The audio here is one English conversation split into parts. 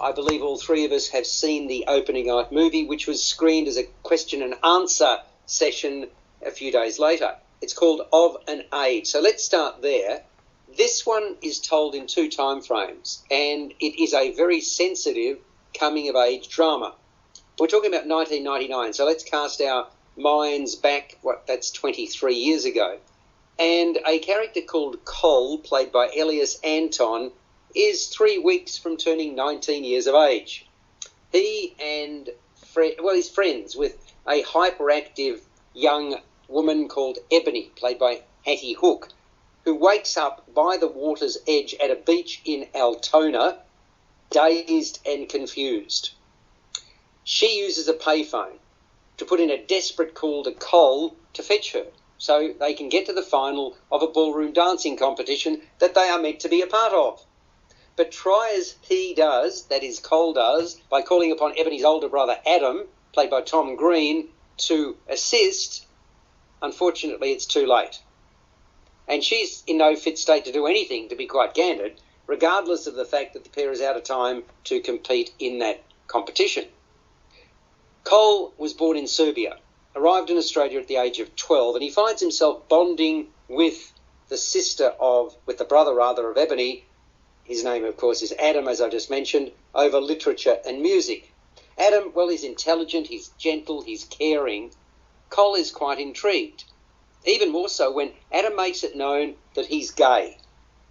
I believe all three of us have seen the opening night movie, which was screened as a question and answer session a few days later. It's called Of an Age. So let's start there. This one is told in two time frames, and it is a very sensitive coming-of-age drama. We're talking about 1999, so let's cast our minds back, that's 23 years ago. And a character called Cole, played by Elias Anton, is 3 weeks from turning 19 years of age. He and he's friends with a hyperactive young woman called Ebony, played by Hattie Hook, who wakes up by the water's edge at a beach in Altona, dazed and confused. She uses a payphone to put in a desperate call to Cole to fetch her, so they can get to the final of a ballroom dancing competition that they are meant to be a part of. But try as he does, that is Cole does, by calling upon Ebony's older brother Adam, played by Tom Green, to assist, unfortunately it's too late. And she's in no fit state to do anything, to be quite candid, regardless of the fact that the pair is out of time to compete in that competition. Cole was born in Serbia, arrived in Australia at the age of 12, and he finds himself bonding with the brother of Ebony. His name, of course, is Adam, as I just mentioned, over literature and music. Adam, well, he's intelligent, he's gentle, he's caring. Cole is quite intrigued, even more so when Adam makes it known that he's gay.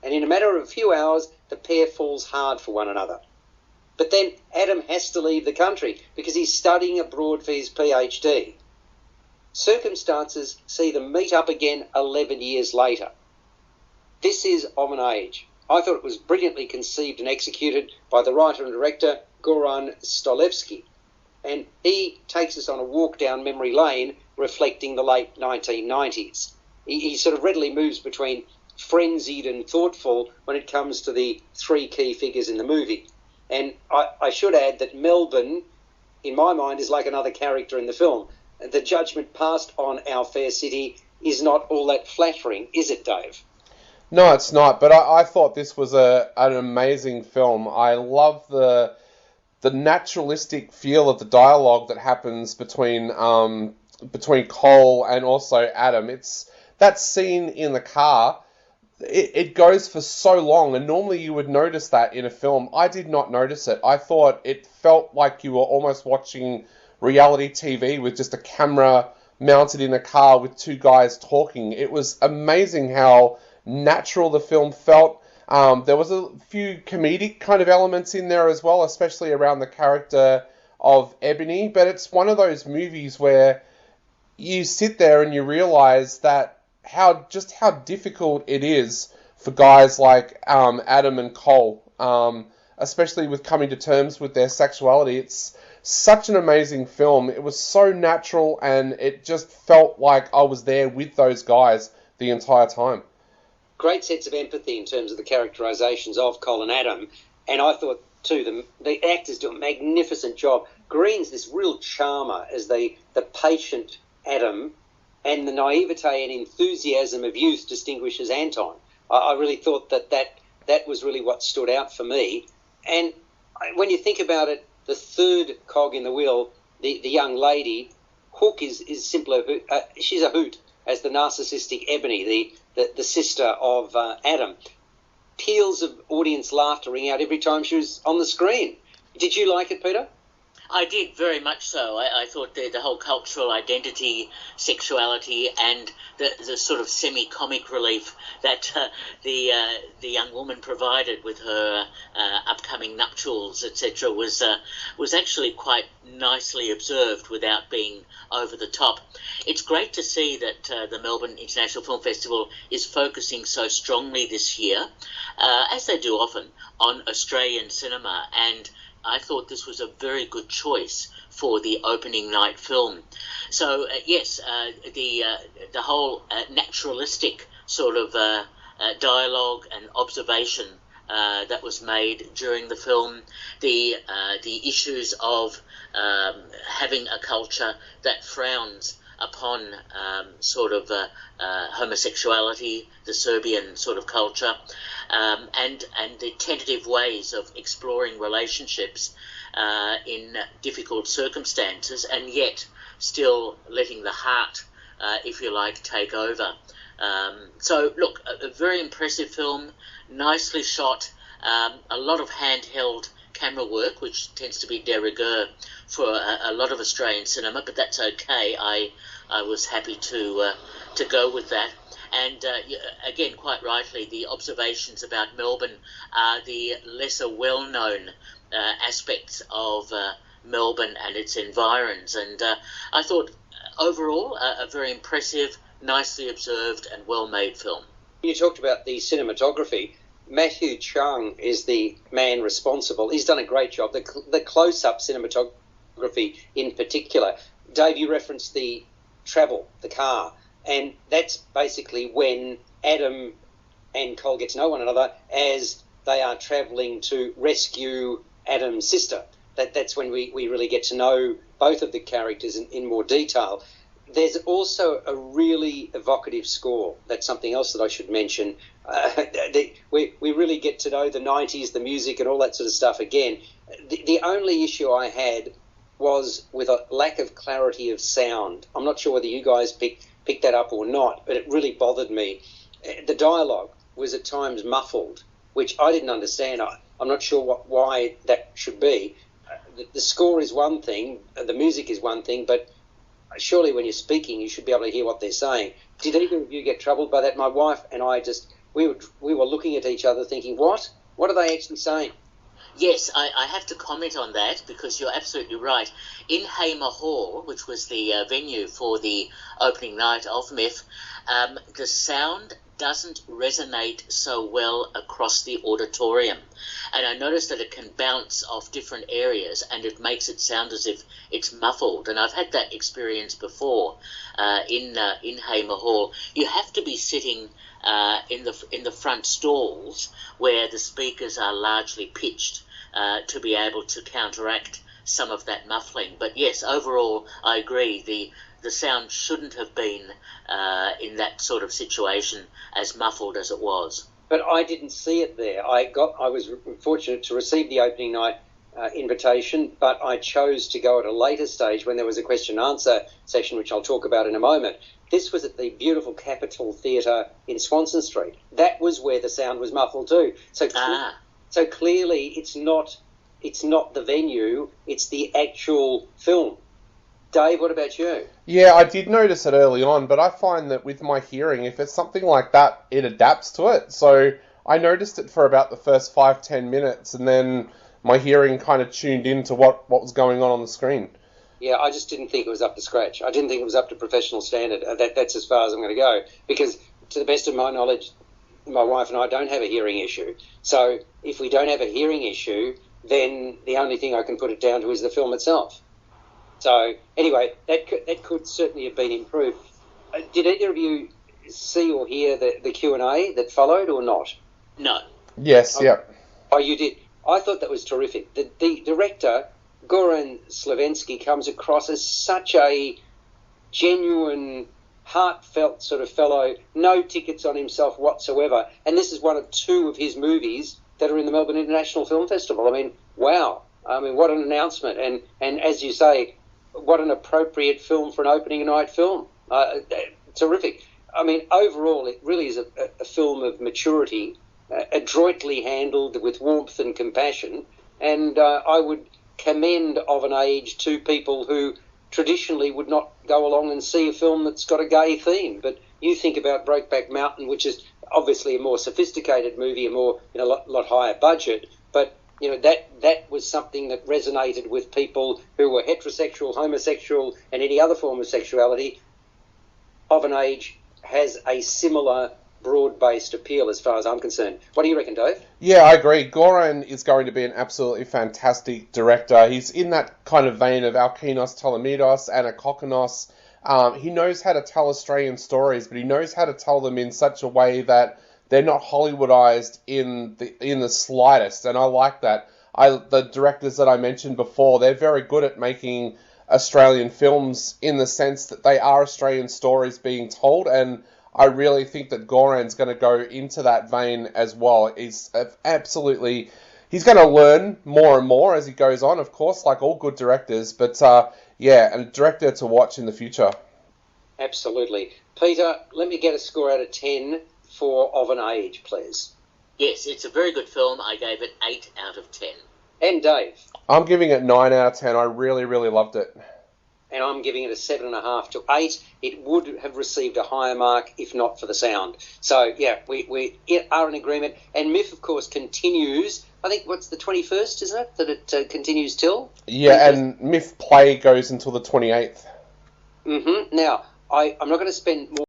And in a matter of a few hours, the pair falls hard for one another. But then Adam has to leave the country because he's studying abroad for his PhD. Circumstances see them meet up again 11 years later. This is Of an Age. I thought it was brilliantly conceived and executed by the writer and director Goran Stolevski. And he takes us on a walk down memory lane reflecting the late 1990s. He sort of readily moves between frenzied and thoughtful when it comes to the three key figures in the movie. And I should add that Melbourne, in my mind, is like another character in the film. The judgment passed on our fair city is not all that flattering, is it, Dave? No, it's not, but I thought this was an amazing film. I love the naturalistic feel of the dialogue that happens between Cole and also Adam. It's that scene in the car. It goes for so long, and normally you would notice that in a film. I did not notice it. I thought it felt like you were almost watching reality TV with just a camera mounted in a car with two guys talking. It was amazing how natural the film felt. There was a few comedic kind of elements in there as well, especially around the character of Ebony, but it's one of those movies where you sit there and you realize that how difficult it is for guys like Adam and Cole, especially with coming to terms with their sexuality. It's such an amazing film. It was so natural, and it just felt like I was there with those guys the entire time. Great sense of empathy in terms of the characterizations of Cole and Adam, and I thought too the actors do a magnificent job. Green's this real charmer as the patient Adam, and the naivete and enthusiasm of youth distinguishes Anton. I really thought that was really what stood out for me. And when you think about it, the third cog in the wheel, the young lady, Hook is simply she's a hoot as the narcissistic Ebony, the sister of Adam. Peals of audience laughter ring out every time she was on the screen. Did you like it, Peter? I did, very much so. I thought the whole cultural identity, sexuality, and the sort of semi-comic relief that the young woman provided with her upcoming nuptials, etc., was actually quite nicely observed without being over the top. It's great to see that the Melbourne International Film Festival is focusing so strongly this year, as they do often, on Australian cinema, and I thought this was a very good choice for the opening night film. So yes, the whole naturalistic sort of dialogue and observation that was made during the film, the issues of having a culture that frowns upon homosexuality, the Serbian sort of culture, and the tentative ways of exploring relationships in difficult circumstances, and yet still letting the heart, if you like, take over. So, look, a very impressive film, nicely shot, a lot of handheld camera work, which tends to be de rigueur for a lot of Australian cinema, but that's okay. I was happy to go with that. And again, quite rightly, the observations about Melbourne are the lesser well-known aspects of Melbourne and its environs. And I thought overall a very impressive, nicely observed and well-made film. You talked about the cinematography. Matthew Chung is the man responsible. He's done a great job. The close-up cinematography in particular. Dave, you referenced the travel, the car, and that's basically when Adam and Cole get to know one another as they are travelling to rescue Adam's sister. That's when we really get to know both of the characters in more detail. There's also a really evocative score. That's something else that I should mention. We really get to know the 90s, the music and all that sort of stuff again. The only issue I had was with a lack of clarity of sound. I'm not sure whether you guys picked that up or not, but it really bothered me. The dialogue was at times muffled, which I didn't understand. I'm not sure why that should be. The score is one thing, the music is one thing, but surely when you're speaking, you should be able to hear what they're saying. Did either of you get troubled by that? My wife and I we were looking at each other thinking, what are they actually saying? Yes, I have to comment on that because you're absolutely right. In Hamer Hall, which was the venue for the opening night of Myth, the sound doesn't resonate so well across the auditorium. And I noticed that it can bounce off different areas and it makes it sound as if it's muffled. And I've had that experience before in Hamer Hall. You have to be sitting in the front stalls where the speakers are largely pitched to be able to counteract some of that muffling. But yes, overall, I agree. The sound shouldn't have been in that sort of situation as muffled as it was. But I didn't see it there. I was fortunate to receive the opening night invitation, but I chose to go at a later stage when there was a question and answer session, which I'll talk about in a moment. This was at the beautiful Capitol Theatre in Swanston Street. That was where the sound was muffled too. So clearly it's not the venue, it's the actual film. Dave, what about you? Yeah, I did notice it early on, but I find that with my hearing, if it's something like that, it adapts to it. So I noticed it for about the first 5-10 minutes, and then my hearing kind of tuned into what was going on the screen. Yeah, I just didn't think it was up to scratch. I didn't think it was up to professional standard. That's as far as I'm going to go, because to the best of my knowledge, my wife and I don't have a hearing issue. So if we don't have a hearing issue, then the only thing I can put it down to is the film itself. So anyway, that could certainly have been improved. Did either of you see or hear the Q&A that followed or not? No. Yes, yeah. Oh, you did. I thought that was terrific. The director, Goran Slavensky, comes across as such a genuine, heartfelt sort of fellow, no tickets on himself whatsoever. And this is one of two of his movies that are in the Melbourne International Film Festival. I mean, wow. I mean, what an announcement. And as you say, what an appropriate film for an opening night film. Terrific. I mean, overall, it really is a film of maturity, adroitly handled with warmth and compassion. And I would commend Of an Age to people who traditionally would not go along and see a film that's got a gay theme. But you think about Brokeback Mountain, which is obviously a more sophisticated movie, a more lot higher budget, but that was something that resonated with people who were heterosexual, homosexual, and any other form of sexuality. Of an Age has a similar broad-based appeal as far as I'm concerned. What do you reckon, Dave? Yeah, I agree. Goran is going to be an absolutely fantastic director. He's in that kind of vein of Alkinos Telemidos, Anna Kokonos. He knows how to tell Australian stories, but he knows how to tell them in such a way that they're not Hollywoodized in the slightest, and I like that. The directors that I mentioned before, they're very good at making Australian films in the sense that they are Australian stories being told, and I really think that Goran's going to go into that vein as well. He's going to learn more and more as he goes on, of course, like all good directors, but and a director to watch in the future. Absolutely. Peter, let me get a score out of 10 for Of an Age, please. Yes, it's a very good film. I gave it 8 out of 10. And Dave? I'm giving it 9 out of 10. I really, really loved it. And I'm giving it a 7.5 to 8. It would have received a higher mark if not for the sound. So, yeah, we are in agreement. And Myth, of course, continues. I think, what's the 21st, isn't it, that it continues till? Yeah, and Myth Play goes until the 28th. Mm-hmm. Now, I'm not going to spend more